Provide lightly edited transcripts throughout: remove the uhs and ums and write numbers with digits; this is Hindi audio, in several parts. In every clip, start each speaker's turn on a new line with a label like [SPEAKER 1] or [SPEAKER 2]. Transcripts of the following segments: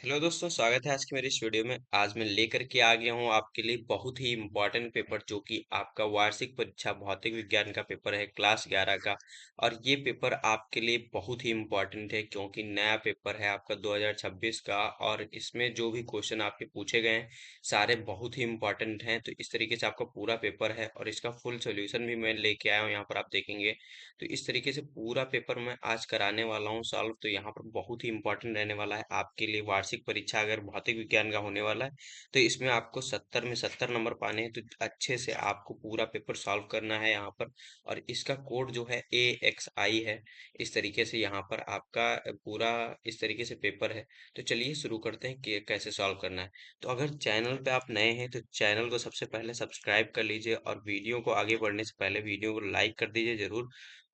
[SPEAKER 1] हेलो दोस्तों, स्वागत है आज की मेरी इस वीडियो में। आज मैं लेकर के आ गया हूँ आपके लिए बहुत ही इम्पोर्टेंट पेपर, जो कि आपका वार्षिक परीक्षा भौतिक विज्ञान का पेपर है क्लास 11 का। और ये पेपर आपके लिए बहुत ही इम्पोर्टेंट है, क्योंकि नया पेपर है आपका 2026 का। और इसमें जो भी क्वेश्चन आपके पूछे गए हैं सारे बहुत ही इम्पोर्टेंट हैं। तो इस तरीके से आपका पूरा पेपर है और इसका फुल सोल्यूशन भी मैं लेके आया हूँ, यहाँ पर आप देखेंगे। तो इस तरीके से पूरा पेपर मैं आज कराने वाला हूँ सॉल्व। तो यहाँ पर बहुत ही इंपॉर्टेंट रहने वाला है आपके लिए। वार्षिक परीक्षा अगर भौतिक विज्ञान का होने वाला है तो इसमें आपको 70 में 70 नंबर पाने हैं। तो अच्छे से आपको पूरा पेपर सॉल्व करना है यहाँ पर। और इसका कोड जो है AXI है। इस तरीके से यहाँ पर आपका पूरा इस तरीके से पेपर है। तो चलिए शुरू करते हैं कि कैसे सॉल्व करना है। तो अगर चैनल पे आप नए हैं तो चैनल को सबसे पहले सब्सक्राइब कर लीजिए, और वीडियो को आगे बढ़ने से पहले वीडियो को लाइक कर दीजिए जरूर।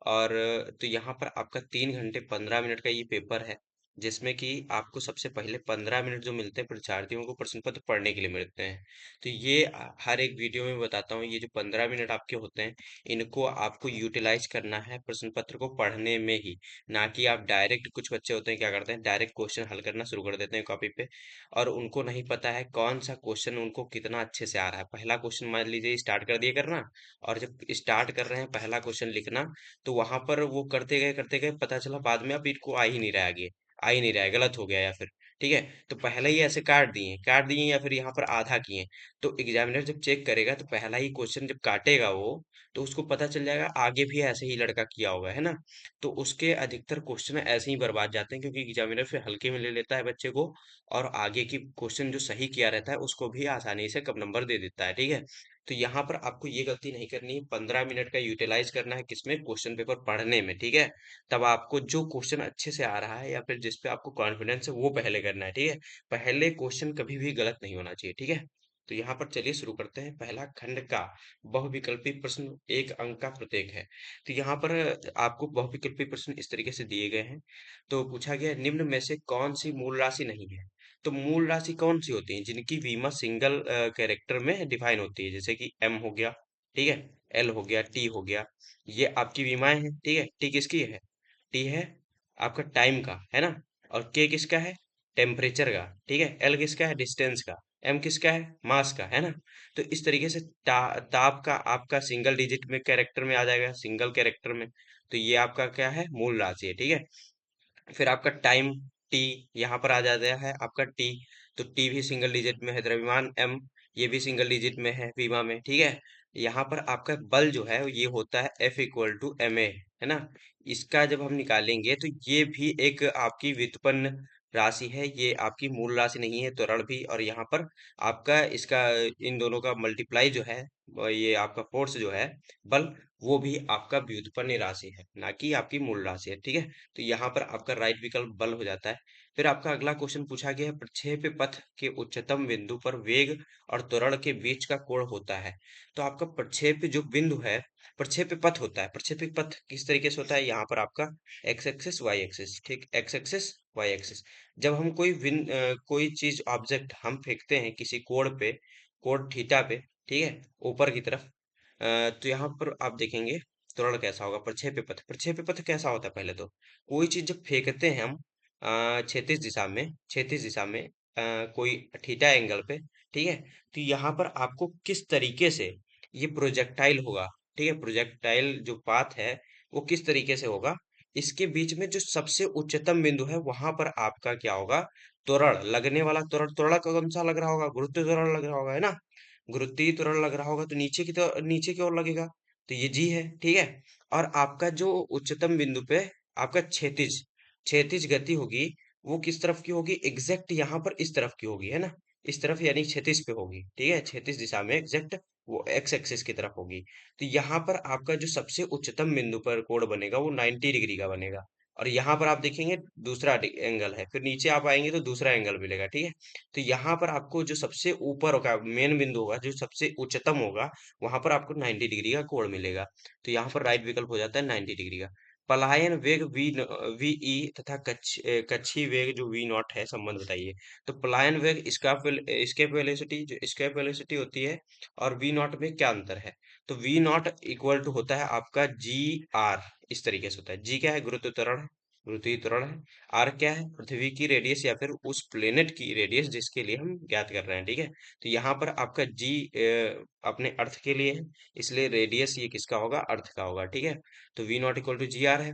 [SPEAKER 1] और तो यहाँ पर आपका 3 घंटे 15 मिनट का ये पेपर है, जिसमें कि आपको सबसे पहले 15 मिनट जो मिलते हैं परीक्षार्थियों को प्रश्न पत्र पढ़ने के लिए मिलते हैं। तो ये हर एक वीडियो में बताता हूँ, ये जो 15 मिनट आपके होते हैं इनको आपको यूटिलाइज करना है प्रश्न पत्र को पढ़ने में ही। ना कि आप डायरेक्ट, कुछ बच्चे होते हैं क्या करते हैं, डायरेक्ट क्वेश्चन हल करना शुरू कर देते हैं कॉपी पे। और उनको नहीं पता है कौन सा क्वेश्चन उनको कितना अच्छे से आ रहा है। पहला क्वेश्चन मान लीजिए स्टार्ट कर दिए करना, और जब स्टार्ट कर रहे हैं पहला क्वेश्चन लिखना, तो वहां पर वो करते गए पता चला बाद में अब इनको आ ही नहीं रहा है आगे। आ ही नहीं रहा है, गलत हो गया या फिर। ठीक है, तो पहले ही ऐसे काट दिए या फिर यहाँ पर आधा किए। तो एग्जामिनर जब चेक करेगा तो पहला ही क्वेश्चन जब काटेगा वो, तो उसको पता चल जाएगा आगे भी ऐसे ही लड़का किया होगा, है ना। तो उसके अधिकतर क्वेश्चन ऐसे ही बर्बाद जाते हैं, क्योंकि एग्जामिनर फिर हल्के में ले लेता है बच्चे को। और आगे की क्वेश्चन जो सही किया रहता है उसको भी आसानी से कम नंबर दे देता है। ठीक है, तो यहाँ पर आपको ये गलती नहीं करनी है। 15 मिनट का यूटिलाइज करना है किसमें, क्वेश्चन पेपर पढ़ने में। ठीक है, तब आपको जो क्वेश्चन अच्छे से आ रहा है या फिर जिस पे आपको कॉन्फिडेंस है वो पहले करना है। ठीक है, पहले क्वेश्चन कभी भी गलत नहीं होना चाहिए। ठीक है, तो यहाँ पर चलिए शुरू करते हैं। पहला खंड का बहुविकल्पी प्रश्न, 1 अंक का प्रत्येक है। तो यहाँ पर आपको बहुविकल्पी प्रश्न इस तरीके से दिए गए हैं। तो पूछा गया है, निम्न में से कौन सी मूल राशि नहीं है। तो मूल राशि कौन सी होती है, जिनकी बीमा सिंगल कैरेक्टर में डिफाइन होती है, जैसे कि M हो गया, ठीक है, L हो गया, T हो गया। ये आपकी बीमाएं हैं। ठीक है, T किसकी है, T है आपका टाइम का, है ना। और K किसका है, टेम्परेचर का। ठीक है, L किसका है, डिस्टेंस का। M किसका है, मास का, है ना। तो इस तरीके से ताप का आपका सिंगल डिजिट में कैरेक्टर में आ जाएगा, सिंगल कैरेक्टर में। तो ये आपका क्या है, मूल राशि है। ठीक है, फिर आपका टाइम टी यहाँ पर आ जाता है आपका टी। तो टी भी सिंगल डिजिट में है। द्रव्यमान एम, ये भी सिंगल डिजिट में है बीमा में। ठीक है, यहाँ पर आपका बल जो है ये होता है F=ma, है ना। इसका जब हम निकालेंगे तो ये भी एक आपकी व्युत्पन्न राशि है, ये आपकी मूल राशि नहीं है, त्वरण भी। और यहाँ पर आपका इसका इन दोनों का मल्टीप्लाई जो है, ये आपका फोर्स जो है, बल, वो भी आपका व्युत्पन्न राशि है, ना कि आपकी मूल राशि है। ठीक है, तो यहाँ पर आपका राइट विकल्प बल हो जाता है। फिर आपका अगला क्वेश्चन पूछा गया है, प्रक्षेप्य पथ के उच्चतम बिंदु पर वेग और त्वरण के बीच का कोण होता है। तो आपका प्रक्षेप्य जो बिंदु है, प्रक्षेप्य पथ होता है। प्रक्षेप्य पथ किस तरीके से होता है, यहाँ पर आपका एक्स एक्सिस वाई एक्सिस। ठीक, एक्स एक्सिस वाई एक्सिस। जब हम कोई चीज ऑब्जेक्ट हम फेंकते हैं किसी कोण पे, कोण थीटा पे, ठीक है, ऊपर की तरफ, तो यहाँ पर आप देखेंगे त्वरण कैसा होगा। प्रक्षेप्य पथ, प्रक्षेप्य पथ कैसा होता है, पहले तो कोई चीज जब फेंकते हैं हम क्षैतिज दिशा में, क्षैतिज दिशा में कोई थीटा एंगल पे, ठीक है, तो यहाँ पर आपको किस तरीके से ये प्रोजेक्टाइल होगा। ठीक है, प्रोजेक्टाइल जो पाथ है वो किस तरीके से होगा, इसके बीच में जो सबसे उच्चतम बिंदु है वहां पर आपका क्या होगा, त्वरण लगने वाला त्वरण। त्वरण कौन सा लग रहा होगा, गुरुत्व त्वरण लग रहा होगा, है ना। गुरुत्वीय त्वरण लग रहा होगा तो नीचे की ओर लगेगा। तो ये जी है, ठीक है। और आपका जो उच्चतम बिंदु पे आपका क्षैतिज क्षैतिज गति होगी, वो किस तरफ की होगी, एग्जैक्ट यहाँ पर इस तरफ की होगी, है ना। इस तरफ यानी क्षैतिज पे होगी। ठीक है, क्षैतिज दिशा में एग्जैक्ट वो एक्स एक्सिस की तरफ होगी। तो यहाँ पर आपका जो सबसे उच्चतम बिंदु पर कोण बनेगा वो 90 डिग्री का बनेगा। और यहाँ पर आप देखेंगे दूसरा एंगल है, फिर नीचे आप आएंगे तो दूसरा एंगल मिलेगा। ठीक है, तो यहाँ पर आपको जो सबसे ऊपर होगा, मेन बिंदु होगा जो सबसे उच्चतम होगा, वहां पर आपको 90 डिग्री का कोण मिलेगा। तो यहाँ पर राइट विकल्प हो जाता है 90 डिग्री का। पलायन वेग वी ई तथा कक्षीय वेग जो वी नॉट है, संबंध बताइए। तो पलायन वेग escape वेलोसिटी, जो escape वेलोसिटी होती है, और वी नॉट में क्या अंतर है। तो वी नॉट इक्वल टू होता है आपका जी आर। इस तरीके से होता है। जी क्या है, गुरुत्व त्वरण है, पृथ्वी त्वरण है। आर क्या है? पृथ्वी की रेडियस या फिर उस प्लेनेट की रेडियस जिसके लिए हम ज्ञात कर रहे हैं, ठीक है। तो यहाँ पर आपका जी अपने अर्थ के लिए है, इसलिए रेडियस ये किसका होगा? अर्थ का होगा, ठीक है। तो v not equal to g r है।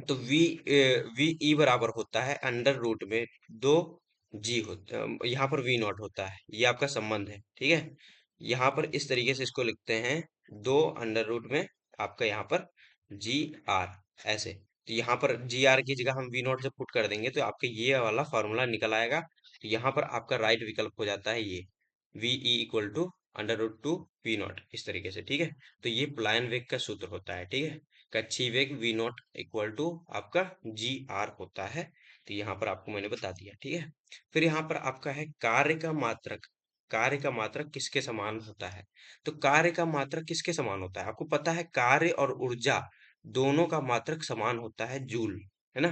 [SPEAKER 1] तो वी ई बराबर होता है अंडर रूट में दो जी होता है, यहाँ पर वी नॉट होता है, ये आपका संबंध है, ठीक है। यहाँ पर इस तरीके से इसको लिखते हैं, दो अंडर रूट में आपका यहाँ पर जी आर, ऐसे। तो यहाँ पर जी आर की जगह हम वी नॉट जब पुट कर देंगे तो आपका ये वाला फॉर्मूला निकल आएगा। तो यहाँ पर आपका राइट विकल्प हो जाता है ये, v e equal to under root two v not, इस तरीके से, ठीक है। तो ये प्लायन वेग का सूत्र होता है, ठीक है। कक्षीय वेग वी नॉट इक्वल टू आपका जी आर होता है। तो यहाँ पर आपको मैंने बता दिया, ठीक है। फिर यहाँ पर आपका है कार्य का मात्रक। कार्य का मात्रक किसके समान होता है? तो कार्य का मात्रक किसके समान होता है? आपको पता है कार्य और ऊर्जा दोनों का मात्रक समान होता है, जूल, है ना।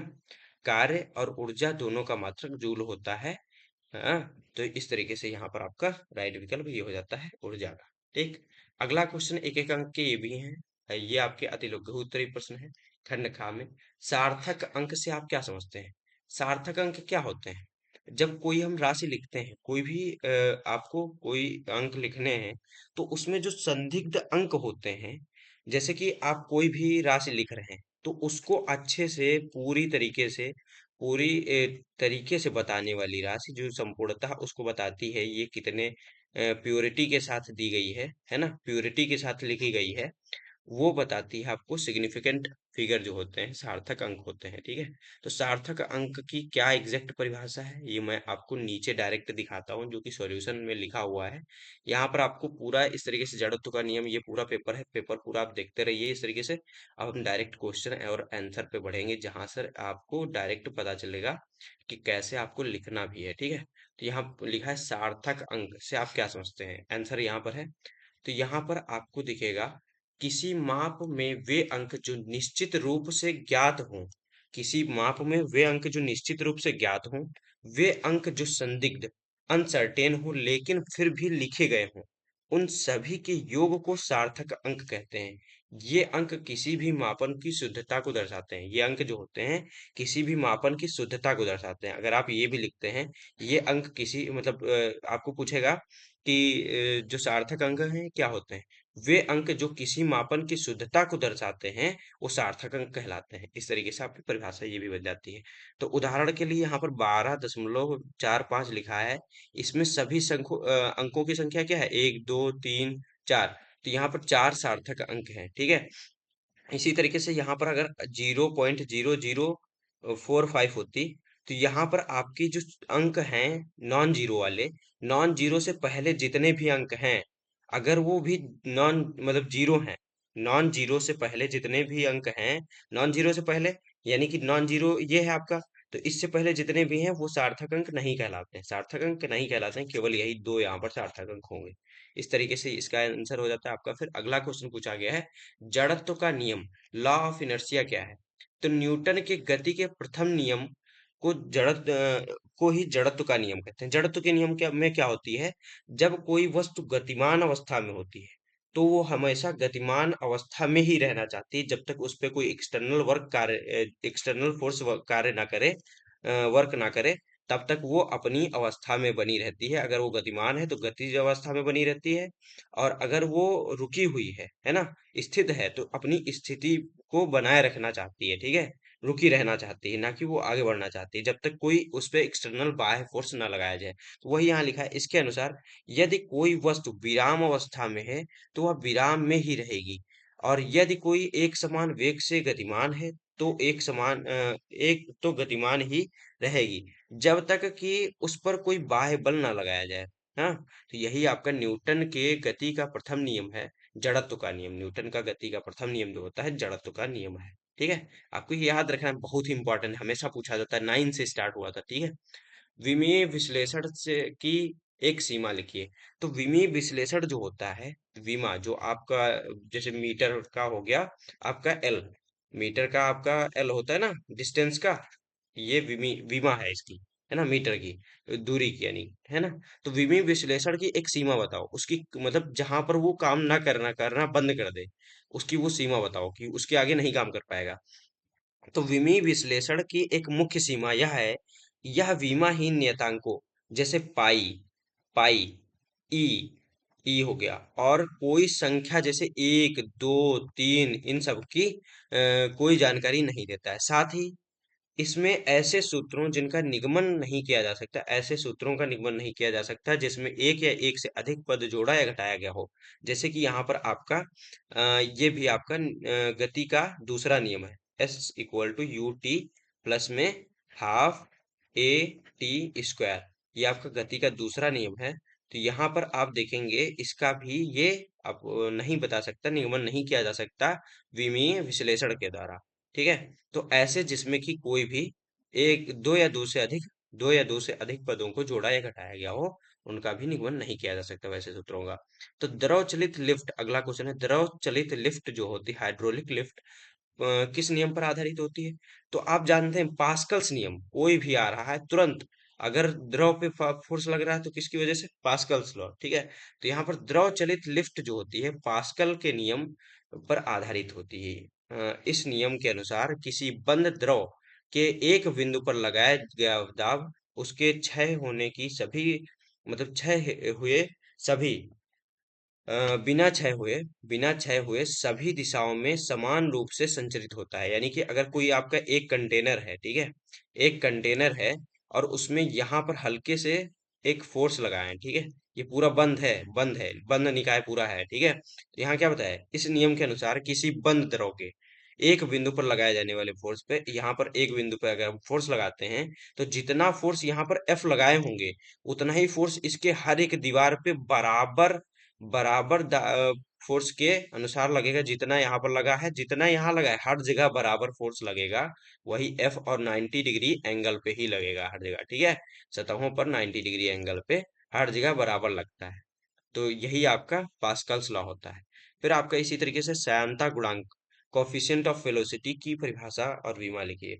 [SPEAKER 1] कार्य और ऊर्जा दोनों का मात्रक जूल होता है। हाँ, तो इस तरीके से यहाँ पर आपका राइट विकल्प ये हो जाता है ऊर्जा का, ठीक। अगला क्वेश्चन एक एक अंक के ये भी हैं, ये आपके अति लघु उत्तरीय प्रश्न है। खंड खा में सार्थक अंक से आप क्या समझते हैं? सार्थक अंक क्या होते हैं? जब कोई हम राशि लिखते हैं, कोई भी आपको कोई अंक लिखने हैं, तो उसमें जो संदिग्ध अंक होते हैं, जैसे कि आप कोई भी राशि लिख रहे हैं, तो उसको अच्छे से पूरी तरीके से पूरी तरीके से बताने वाली राशि जो संपूर्णतः उसको बताती है ये कितने प्योरिटी के साथ दी गई है ना, प्योरिटी के साथ लिखी गई है, वो बताती है आपको सिग्निफिकेंट फिगर जो होते हैं, सार्थक अंक होते हैं, ठीक है। तो सार्थक अंक की क्या एग्जैक्ट परिभाषा है ये मैं आपको नीचे डायरेक्ट दिखाता हूँ, जो कि सॉल्यूशन में लिखा हुआ है। यहाँ पर आपको पूरा इस तरीके से जड़त्व का नियम, ये पूरा पेपर है, पेपर पूरा आप देखते रहिए इस तरीके से। अब हम डायरेक्ट क्वेश्चन और आंसर पे बढ़ेंगे, जहां सर आपको डायरेक्ट पता चलेगा कि कैसे आपको लिखना भी है, ठीक है। तो यहाँ लिखा है सार्थक अंक से आप क्या समझते हैं, आंसर यहाँ पर है। तो यहाँ पर आपको दिखेगा किसी माप में वे अंक जो निश्चित रूप से ज्ञात हों, किसी माप में वे अंक जो निश्चित रूप से ज्ञात हों, वे अंक जो संदिग्ध अनसर्टेन हो लेकिन फिर भी लिखे गए हों, उन सभी के योग को सार्थक अंक कहते हैं। ये अंक किसी भी मापन की शुद्धता को दर्शाते हैं, ये अंक जो होते हैं किसी भी मापन की शुद्धता को दर्शाते हैं। अगर आप ये भी लिखते हैं, ये अंक किसी मतलब आपको पूछेगा कि जो सार्थक अंक हैं क्या होते हैं, वे अंक जो किसी मापन की शुद्धता को दर्शाते हैं वो सार्थक अंक कहलाते हैं। इस तरीके से आपकी परिभाषा ये भी बन जाती है। तो उदाहरण के लिए यहाँ पर 12.45 लिखा है, इसमें सभी अंकों की संख्या क्या है? 1 2 3 4। तो यहाँ पर चार सार्थक अंक हैं, ठीक है। इसी तरीके से यहाँ पर अगर 0.0045 होती, तो यहाँ पर आपकी जो अंक हैं नॉन जीरो वाले, नॉन जीरो से पहले जितने भी अंक हैं, अगर वो भी नॉन मतलब जीरो हैं, नॉन जीरो से पहले जितने भी अंक हैं, नॉन जीरो से पहले यानी कि नॉन जीरो ये है आपका, तो इससे पहले जितने भी हैं वो सार्थक अंक नहीं कहलाते हैं, सार्थक अंक नहीं कहलाते हैं, केवल यही दो यहाँ पर सार्थक अंक होंगे। इस तरीके से इसका आंसर हो जाता है आपका। फिर अगला क्वेश्चन पूछा गया है, जड़त्व का नियम, लॉ ऑफ इनर्शिया क्या है? तो न्यूटन के गति के प्रथम नियम को ही जड़त्व का नियम कहते हैं। जड़त्व के नियम क्या में क्या होती है? जब कोई वस्तु गतिमान अवस्था में होती है, तो वो हमेशा गतिमान अवस्था में ही रहना चाहती है, जब तक उस पे कोई एक्सटर्नल फोर्स कार्य ना करे, वर्क ना करे, तब तक वो अपनी अवस्था में बनी रहती है। अगर वो गतिमान है तो गतिज अवस्था में बनी रहती है, और अगर वो रुकी हुई है ना, स्थित है, तो अपनी स्थिति को बनाए रखना चाहती है, ठीक है। रुकी रहना चाहती है, ना कि वो आगे बढ़ना चाहती है, जब तक कोई उस पे एक्सटर्नल बाह्य फोर्स ना लगाया जाए। तो वही यहाँ लिखा है, इसके अनुसार यदि कोई वस्तु विराम अवस्था में है तो वह विराम में ही रहेगी, और यदि कोई एक समान वेग से गतिमान है तो एक तो गतिमान ही रहेगी, जब तक कि उस पर कोई बाह्य बल ना लगाया जाए। हाँ, तो यही आपका न्यूटन के गति का प्रथम नियम है, जड़त्व का नियम। न्यूटन का गति का प्रथम नियम जो होता है जड़त्व का नियम है, ठीक है। आपको ये याद रखना बहुत ही इंपॉर्टेंट है, हमेशा पूछा जाता है, 9 से स्टार्ट हुआ था, ठीक है। विमीय विश्लेषण से की एक सीमा लिखिए। तो विमीय विश्लेषण जो होता है, विमा जो आपका जैसे मीटर का हो गया आपका एल, मीटर का आपका एल होता है ना, डिस्टेंस का, ये विमा है इसकी, है ना, मीटर की दूरी की यानी, है ना। तो विमीय विश्लेषण की एक सीमा बताओ, उसकी मतलब जहां पर वो काम ना करना करना बंद कर दे, उसकी वो सीमा बताओ कि उसके आगे नहीं काम कर पाएगा। तो विमीय विश्लेषण की एक मुख्य सीमा यह है, यह विमाहीन नियतांकों जैसे पाई, पाई, ई, ई हो गया और कोई संख्या जैसे एक, दो, तीन इन सब की कोई जानकारी नहीं देता है। साथ ही इसमें ऐसे सूत्रों जिनका निगमन नहीं किया जा सकता, ऐसे सूत्रों का निगमन नहीं किया जा सकता जिसमें एक या एक से अधिक पद जोड़ा या घटाया गया हो। जैसे कि यहाँ पर आपका ये भी आपका गति का दूसरा नियम है, s equal to u t plus में हाफ ए टी स्क्वायर, ये आपका गति का दूसरा नियम है। तो यहाँ पर आप देखेंगे इसका भी ये आप नहीं बता सकता, निगमन नहीं किया जा सकता विमीय विश्लेषण के द्वारा। ठीक है, तो ऐसे जिसमें कि कोई भी एक दो या दो से अधिक पदों को जोड़ा या घटाया गया हो, उनका भी निगमन नहीं किया जा सकता वैसे सूत्रों का। तो द्रव चलित लिफ्ट, अगला क्वेश्चन है, द्रव चलित लिफ्ट जो होती है हाइड्रोलिक लिफ्ट किस नियम पर आधारित होती है? तो आप जानते हैं पास्कल्स नियम, कोई भी आ रहा है तुरंत अगर द्रव पे फोर्स लग रहा है तो किसकी वजह से? Pascal's law. ठीक है, तो यहाँ पर द्रव चलित लिफ्ट जो होती है पास्कल के नियम पर आधारित होती है। इस नियम के अनुसार किसी बंद द्रव के एक बिंदु पर लगाया गया दाब उसके क्षय होने की सभी मतलब क्षय हुए सभी बिना क्षय हुए सभी दिशाओं में समान रूप से संचरित होता है। यानी कि अगर कोई आपका एक कंटेनर है, ठीक है, एक कंटेनर है और उसमें यहाँ पर हल्के से एक फोर्स लगाए हैं, ठीक है, ये पूरा बंद निकाय पूरा है, ठीक है। तो यहाँ क्या बताया है? इस नियम के अनुसार किसी बंद द्रव के एक बिंदु पर लगाए जाने वाले फोर्स पे, यहाँ पर एक बिंदु पर अगर हम फोर्स लगाते हैं तो जितना फोर्स यहाँ पर एफ लगाए होंगे उतना ही फोर्स इसके हर एक दीवार पे बराबर बराबर फोर्स के अनुसार लगेगा। जितना यहाँ पर लगा है, जितना यहाँ लगा है, हर जगह बराबर फोर्स लगेगा। वही एफ और 90 डिग्री एंगल पे ही लगेगा हर जगह, ठीक है, सतहों पर 90 डिग्री एंगल पे हर जगह बराबर लगता है। तो यही आपका पास्कल्स लॉ होता है। फिर आपका इसी तरीके से श्यानता गुणांक, कोफिशिएंट ऑफ वेलोसिटी की परिभाषा और विमा लिखिए।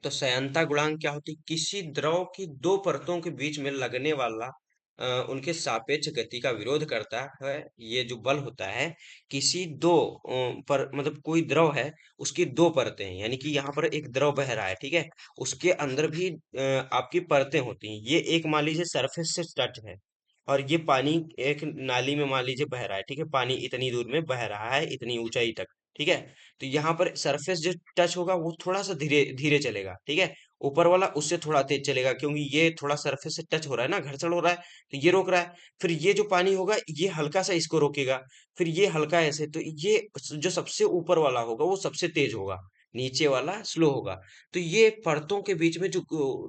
[SPEAKER 1] तो श्यानता गुणांक क्या होती है? किसी द्रव की दो परतों के बीच में लगने वाला उनके सापेक्ष गति का विरोध करता है ये जो बल होता है। किसी दो पर मतलब कोई द्रव है, उसकी दो परतें हैं, यानी कि यहाँ पर एक द्रव बह रहा है, ठीक है, उसके अंदर भी आपकी परतें होती हैं। ये एक मान लीजिए सरफेस से टच है और ये पानी एक नाली में मान लीजिए बह रहा है, ठीक है, पानी इतनी दूर में बह रहा है इतनी ऊंचाई तक, ठीक है। तो यहाँ पर सरफेस जो टच होगा वो थोड़ा सा धीरे धीरे चलेगा, ठीक है, ऊपर वाला उससे थोड़ा तेज चलेगा क्योंकि ये थोड़ा सरफेस से टच हो रहा है ना, घर्षण हो रहा है, तो ये रोक रहा है। फिर ये जो पानी होगा ये हल्का सा इसको रोकेगा, फिर ये हल्का ऐसे, तो ये जो सबसे ऊपर वाला होगा वो सबसे तेज होगा, नीचे वाला स्लो होगा। तो ये परतों के बीच में जो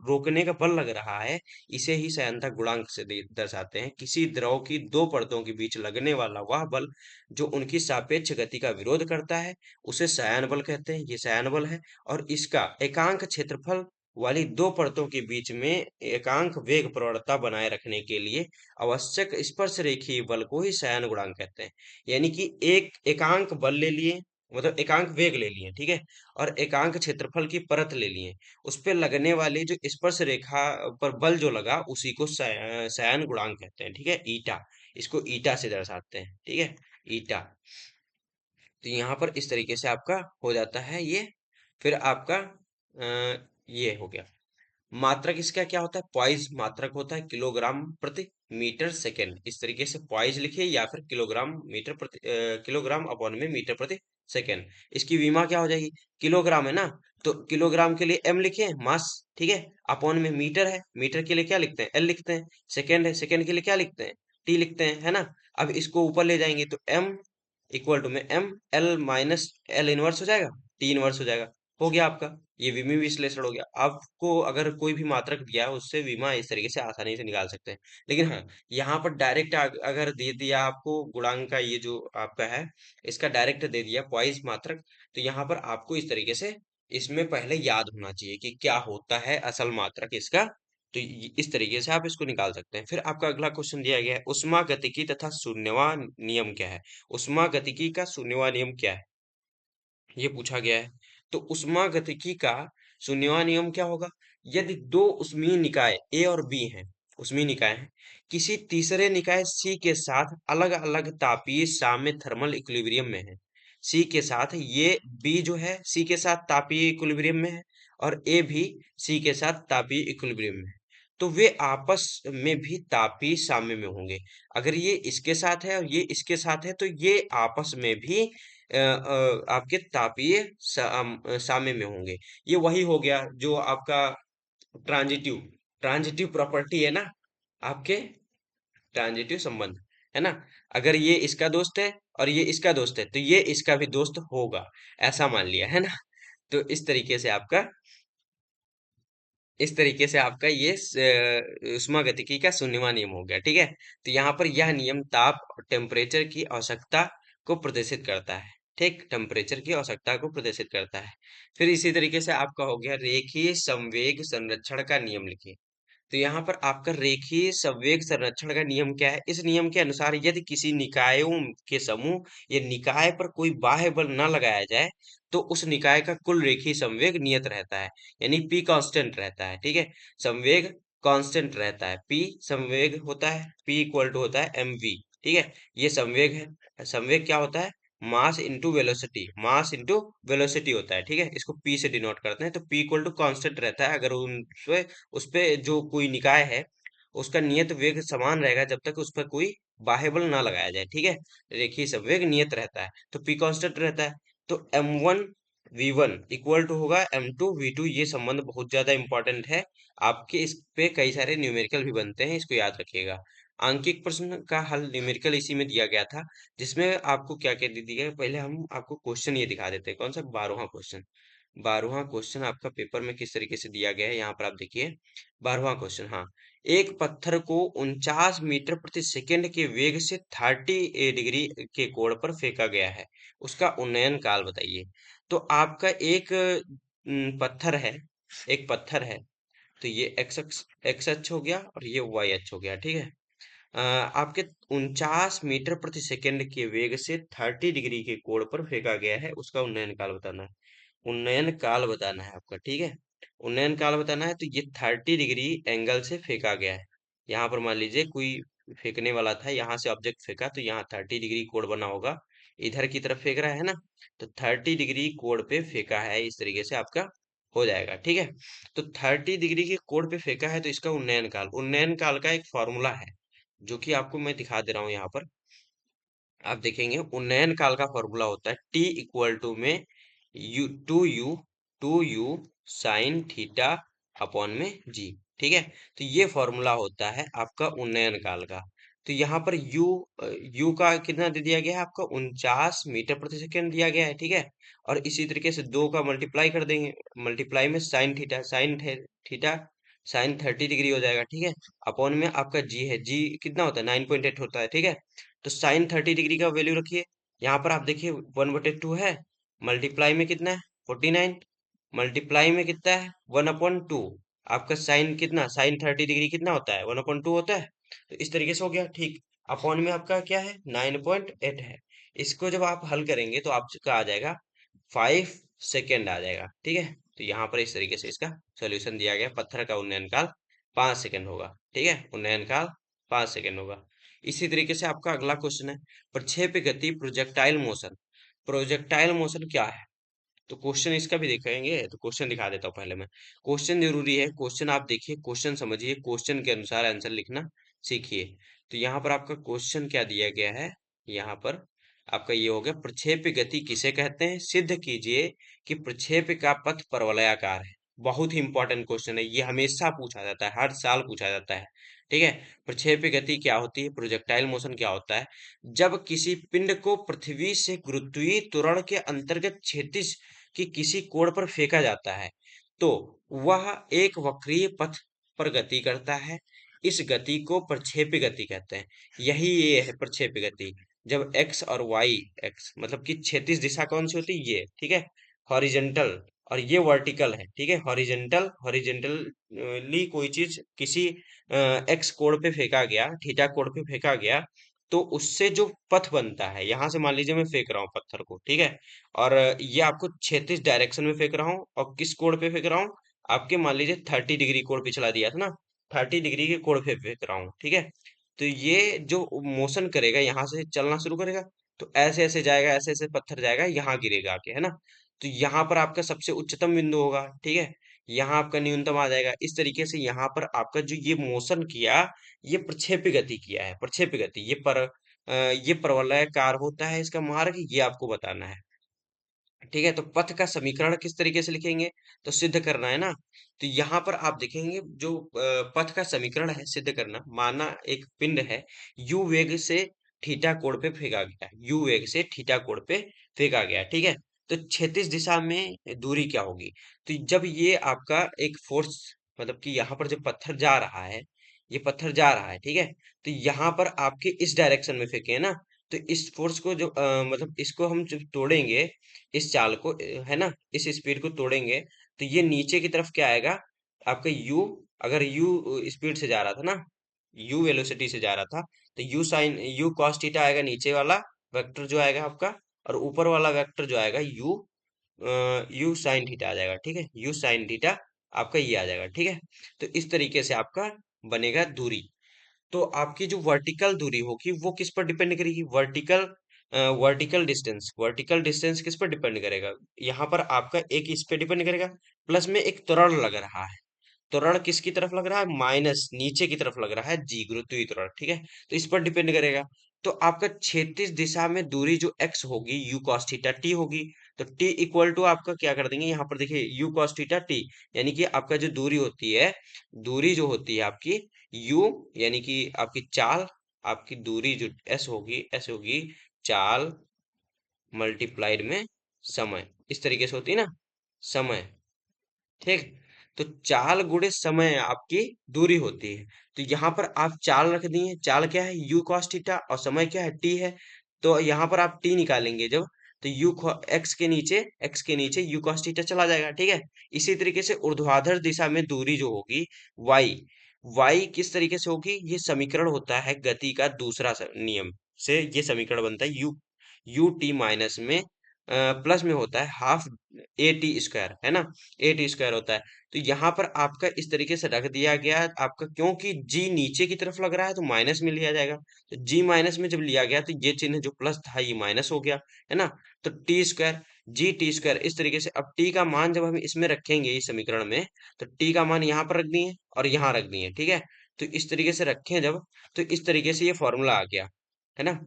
[SPEAKER 1] रोकने का बल लग रहा है, इसे ही सयंता गुणांक से दर्शाते हैं। किसी द्रव की दो परतों के बीच लगने वाला वह बल जो उनकी सापेक्ष गति का विरोध करता है, उसे सयान बल कहते हैं। ये सयान बल है और इसका एकांक क्षेत्रफल वाली दो परतों के बीच में एकांक वेग प्रवणता बनाए रखने के लिए आवश्यक स्पर्श रेखीय बल को ही सयान गुणांक कहते हैं। यानी कि एक एकांक बल ले लिए, मतलब एकांक वेग ले लिए, ठीक है, और एकांक क्षेत्रफल की परत ले लिए, उस पे लगने वाली जो स्पर्श रेखा पर बल जो लगा उसी को सयान गुणांक कहते हैं, ठीक है, ईटा, इसको ईटा से दर्शाते हैं, ठीक है, ईटा। तो यहाँ पर इस तरीके से आपका हो जाता है ये। फिर आपका ये हो गया। मात्रक इसका क्या होता है? पॉइज मात्रक होता है किलोग्राम प्रति मीटर सेकेंड। इस तरीके से पॉइज लिखिए या फिर किलोग्राम मीटर प्रति किलोग्राम अपॉन में मीटर प्रति सेकेंड। इसकी विमा क्या हो जाएगी? किलोग्राम है ना, तो किलोग्राम के लिए एम लिखे मास, ठीक है, अपॉन में मीटर है, मीटर के लिए क्या लिखते हैं? एल लिखते हैं। सेकेंड है, सेकेंड के लिए क्या लिखते हैं? टी लिखते हैं, है ना। अब इसको ऊपर ले जाएंगे तो एम इक्वल टू में m l minus l inverse हो जाएगा, टी इनवर्स हो जाएगा। हो गया आपका ये विमीय विश्लेषण हो गया। आपको अगर कोई भी मात्रक दिया है उससे विमा इस तरीके से आसानी से निकाल सकते हैं। लेकिन हाँ, यहाँ पर डायरेक्ट अगर दे दिया आपको गुणांक का, ये जो आपका है इसका डायरेक्ट दे दिया पॉइस मात्रक, तो यहाँ पर आपको इस तरीके से इसमें पहले याद होना चाहिए कि क्या होता है असल मात्रक इसका। तो इस तरीके से आप इसको निकाल सकते हैं। फिर आपका अगला क्वेश्चन दिया गया है, उष्मागतिकी तथा शून्यवा नियम क्या है? उष्मागतिकी का शून्यवा नियम क्या है, ये पूछा गया है। तो उष्मागतिकी का शून्यवा नियम क्या होगा? यदि दो उष्मीय निकाय ए और बी हैं, उष्मीय निकाय हैं, किसी तीसरे निकाय सी के साथ अलग अलग तापीय साम्य थर्मल इक्विलिब्रियम में है, सी के साथ ये बी जो है सी के साथ तापीय इक्विलिब्रियम में है और ए भी सी के साथ तापीय इक्विलिब्रियम में है, तो वे आपस में भी तापीय साम्य में होंगे। अगर ये इसके साथ है और ये इसके साथ है तो ये आपस में भी आपके तापीय साम्य में होंगे। ये वही हो गया जो आपका ट्रांजिटिव ट्रांजिटिव प्रॉपर्टी है ना, आपके ट्रांजिटिव संबंध है ना। अगर ये इसका दोस्त है और ये इसका दोस्त है तो ये इसका भी दोस्त होगा, ऐसा मान लिया है ना। तो इस तरीके से आपका ये ऊष्मागतिकी का शून्यवां नियम हो गया, ठीक है। तो यहाँ पर यह नियम ताप और टेम्परेचर की आवश्यकता को प्रदर्शित करता है, ठीक, टेम्परेचर की आवश्यकता को प्रदर्शित करता है। फिर इसी तरीके से आपका हो गया रेखीय संवेग संरक्षण का नियम लिखिए। तो यहाँ पर आपका रेखीय संवेग संरक्षण का नियम क्या है? इस नियम के अनुसार यदि किसी निकायों के समूह या निकाय पर कोई बाह्य बल न लगाया जाए तो उस निकाय का कुल रेखीय संवेग नियत रहता है, यानी p कांस्टेंट रहता है, ठीक है। संवेग कांस्टेंट रहता है, p संवेग होता है, p इक्वल टू होता है mv, ठीक है। ये संवेग है, संवेग क्या होता है? मास इंटू वेलोसिटी होता है, ठीक है। इसको p से डिनोट करते हैं, तो p इक्वल टू कांस्टेंट रहता है अगर उस पे जो कोई निकाय है उसका नियत वेग समान रहेगा जब तक उस पर कोई बाह्य बल ना लगाया जाए, ठीक है। रेखीय संवेग नियत रहता है तो p कांस्टेंट रहता है, तो m1 v1 इक्वल टू होगा m2 v2। ये संबंध बहुत ज्यादा इंपॉर्टेंट है, आपके इस पे कई सारे न्यूमेरिकल भी बनते हैं, इसको याद रखिएगा। आंकिक प्रश्न का हल न्यूमेरिकल इसी में दिया गया था, जिसमें आपको क्या क्या दे दिया गया। पहले हम आपको क्वेश्चन ये दिखा देते हैं, कौन सा 12वां क्वेश्चन। 12वां क्वेश्चन आपका पेपर में किस तरीके से दिया गया है, यहाँ पर आप देखिए। 12वां क्वेश्चन, हाँ। एक पत्थर को 49 मीटर प्रति सेकंड के वेग से 30 डिग्री के कोण पर फेंका गया है, उसका उन्नयन काल बताइए। तो आपका एक पत्थर है, एक पत्थर है, तो ये एक्स अक्ष हो गया और ये वाई अक्ष हो गया, ठीक है। आपके 49 मीटर प्रति सेकंड के वेग से 30 डिग्री के कोण पर फेंका गया है, उसका उन्नयन काल बताना है। उन्नयन काल बताना है आपका, ठीक है। उन्नयन काल बताना है, तो ये 30 डिग्री एंगल से फेंका गया है। यहाँ पर मान लीजिए कोई फेंकने वाला था, यहाँ से ऑब्जेक्ट फेंका तो यहाँ 30 डिग्री कोण बना होगा, इधर की तरफ फेंक रहा है ना, तो 30 डिग्री कोण पे फेंका है, इस तरीके से आपका हो जाएगा, ठीक है। तो 30 डिग्री के कोण पे फेंका है तो इसका उन्नयन काल का एक फॉर्मूला है जो कि आपको मैं दिखा दे रहा हूँ यहाँ पर। आप देखेंगे उन्नयन काल का फॉर्मूला होता है टी इक्वल टू में u two u sine theta upon में जी, ठीक है। तो ये फॉर्मूला होता है आपका उन्नयन काल का। तो यहाँ पर यू का कितना दे दिया गया है आपका 49 मीटर प्रति सेकंड दिया गया है, ठीक है। और इसी तरीके से दो का मल्टीप्लाई कर देंगे, मल्टीप्लाई में साइन थीटा साइन 30 डिग्री हो जाएगा, ठीक है। अपॉन में आपका जी है, जी कितना होता है 9.8 होता है, ठीक है। तो साइन 30 डिग्री का वैल्यू रखिए, यहाँ पर आप देखिए 1/2 है, मल्टीप्लाई में कितना है 49, मल्टीप्लाई में कितना है 1/2। आपका साइन कितना, साइन 30 डिग्री कितना होता है 1/2 होता है। तो इस तरीके से हो गया, ठीक। अपॉन में आपका क्या है 9.8 है। इसको जब आप हल करेंगे तो आपका आ जाएगा 5 सेकेंड आ जाएगा, ठीक है। तो यहाँ पर इस तरीके से इसका सोल्यूशन दिया गया, पत्थर का उन्नयन काल 5 सेकेंड होगा, ठीक है। उन्नयन काल 5 सेकेंड होगा। इसी तरीके से आपका अगला क्वेश्चन है प्रक्षेप्य गति प्रोजेक्टाइल मोशन। प्रोजेक्टाइल मोशन क्या है? तो क्वेश्चन इसका भी देखेंगे, तो क्वेश्चन दिखा देता हूँ पहले मैं। क्वेश्चन जरूरी है, क्वेश्चन आप देखिए, क्वेश्चन समझिए, क्वेश्चन के अनुसार आंसर लिखना सीखिए। तो यहाँ पर आपका क्वेश्चन क्या दिया गया है, यहाँ पर आपका ये हो गया प्रक्षेप्य गति किसे कहते हैं, सिद्ध कीजिए कि प्रक्षेप्य का पथ परवलयाकार है। बहुत ही इंपॉर्टेंट क्वेश्चन है ये, हमेशा पूछा जाता है, हर साल पूछा जाता है, ठीक है। प्रक्षेप्य गति क्या होती है, प्रोजेक्टाइल मोशन क्या होता है? जब किसी पिंड को पृथ्वी से गुरुत्वीय त्वरण के अंतर्गत क्षैतिज कि किसी कोण पर फेंका जाता है तो वह एक वक्रीय पथ पर गति करता है, इस गति को प्रक्षेप्य गति कहते हैं। यही ये है प्रक्षेप्य गति, जब एक्स और वाई, एक्स मतलब कि क्षैतिज दिशा कौन सी होती है ये, ठीक है, हॉरिजेंटल, और ये वर्टिकल है, ठीक है। हॉरिजेंटली कोई चीज किसी एक्स कोण पे फेंका गया, थीटा कोण पे फेंका गया, तो उससे जो पथ बनता है, यहां से मान लीजिए मैं फेंक रहा हूँ पत्थर को, ठीक है, और ये आपको क्षैतिज डायरेक्शन में फेंक रहा हूँ, और किस कोण पे फेंक रहा हूँ, आपके मान लीजिए 30 डिग्री कोण पे चला दिया था ना, 30 डिग्री के कोण पे फेंक रहा हूँ, ठीक है। तो ये जो मोशन करेगा यहाँ से चलना शुरू करेगा, तो ऐसे ऐसे जाएगा, ऐसे ऐसे पत्थर जाएगा, यहाँ गिरेगा आके, है ना। तो यहाँ पर आपका सबसे उच्चतम बिंदु होगा, ठीक है। यहाँ आपका न्यूनतम आ जाएगा। इस तरीके से यहाँ पर आपका जो ये मोशन किया, ये प्रक्षेपी गति किया है, प्रक्षेपी गति। ये परवलयाकार होता है इसका मार्ग, ये आपको बताना है, ठीक है। तो पथ का समीकरण किस तरीके से लिखेंगे, तो सिद्ध करना है ना। तो यहाँ पर आप देखेंगे जो पथ का समीकरण है सिद्ध करना, माना एक पिंड है, यू वेग से थीटा कोण पे फेंका गया, यू वेग से थीटा कोण पे फेंका गया, ठीक है। तो क्षैतिज दिशा में दूरी क्या होगी, तो जब ये आपका एक फोर्स, मतलब कि यहाँ पर जब पत्थर जा रहा है, ये पत्थर जा रहा है, ठीक है। तो यहाँ पर आपके इस डायरेक्शन में फेंके है ना, तो इस फोर्स को जो मतलब इसको हम जब तोड़ेंगे, इस चाल को, है ना, इस स्पीड को तोड़ेंगे, तो ये नीचे की तरफ क्या आएगा, आपका यू, अगर यू स्पीड से जा रहा था ना, यू वेलोसिटी से जा रहा था, तो यू कॉस थीटा आएगा, नीचे वाला वेक्टर जो आएगा आपका, और ऊपर वाला वेक्टर जो आएगा यू साइन थीटा आ जाएगा, ठीक है। यू साइन थीटा आपका ये आ जाएगा, ठीक है। तो इस तरीके से आपका बनेगा दूरी। तो आपकी जो वर्टिकल दूरी होगी वो किस पर डिपेंड करेगी, वर्टिकल डिस्टेंस किस पर डिपेंड करेगा, यहाँ पर आपका एक इस पे डिपेंड करेगा, प्लस में एक त्वरण लग रहा है। त्वरण किसकी तरफ लग रहा है, माइनस नीचे की तरफ लग रहा है, जी गुरुत्वीय त्वरण, ठीक है। तो इस पर डिपेंड करेगा। तो आपका क्षैतिज दिशा में दूरी जो एक्स होगी, यू कॉस थीटा टी होगी। तो टी इक्वल टू आपका क्या कर देंगे, यहाँ पर देखिए यू कॉस थीटा टी, यानी कि आपका जो दूरी होती है, दूरी जो होती है आपकी यू, यानी कि आपकी चाल, आपकी दूरी जो एस होगी चाल मल्टीप्लाइड में समय, इस तरीके से होती है ना, समय, ठीक। तो चाल गुणे समय आपकी दूरी होती है। तो यहाँ पर आप चाल रख दिए, चाल क्या है, यू कॉस थीटा, और समय क्या है, टी है। तो यहाँ पर आप टी निकालेंगे जब, तो एक्स के नीचे यू कॉस थीटा चला जाएगा, ठीक है। इसी तरीके से ऊर्ध्वाधर दिशा में दूरी जो होगी वाई, वाई किस तरीके से होगी, ये समीकरण होता है गति का दूसरा नियम से, ये समीकरण बनता है यू टी माइनस में प्लस में होता है हाफ ए टी स्क्वायर, है ना, ए टी स्क्वायर होता है। तो यहाँ पर आपका इस तरीके से रख दिया गया है आपका, क्योंकि जी नीचे की तरफ लग रहा है तो माइनस में लिया जाएगा। तो जी माइनस में जब लिया गया तो ये चिन्ह जो प्लस था ये माइनस हो गया, है ना। तो T square, G T square, इस तरीके से अब टी का मान जब हम इसमें रखेंगे इस समीकरण में, तो टी का मान यहाँ पर रख दिए और यहाँ रख दिए, ठीक है। तो इस तरीके से रखें जब, तो इस तरीके से ये फॉर्मूला आ गया, है ना।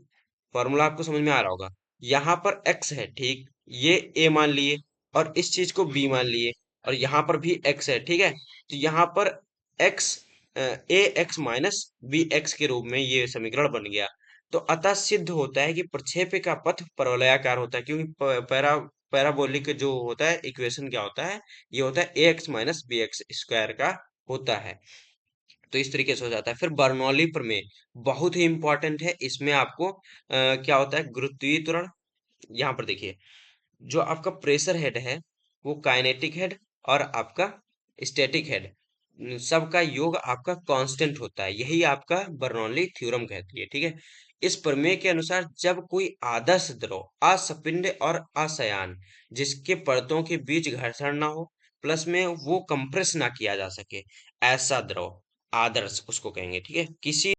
[SPEAKER 1] फॉर्मूला आपको समझ में आ रहा होगा। यहाँ पर x है, ठीक, ये a मान लिए, और इस चीज को b मान लिए, और यहाँ पर भी x है, ठीक है। तो यहाँ पर x a x minus b x के रूप में ये समीकरण बन गया। तो अतः सिद्ध होता है कि प्रक्षेप्य का पथ परवलयाकार होता है, क्योंकि पैराबोलिक जो होता है इक्वेशन क्या होता है, ये होता है a x minus b x square का होता है। तो इस तरीके से हो जाता है। फिर बर्नौली प्रमेय बहुत ही इंपॉर्टेंट है, इसमें आपको क्या होता है, गुरुत्वीय त्वरण, यहाँ पर देखिए जो आपका प्रेशर हेड है वो काइनेटिक हेड और आपका स्टैटिक हेड, सबका योग आपका कांस्टेंट होता है, यही आपका बर्नौली थ्योरम कहती है, ठीक है। इस प्रमेय के अनुसार जब कोई आदर्श द्रव, असपिंड और असयान, जिसके परतों के बीच घर्षण ना हो, प्लस में वो कंप्रेस ना किया जा सके, ऐसा द्रव आदर्श उसको कहेंगे, ठीक है। किसी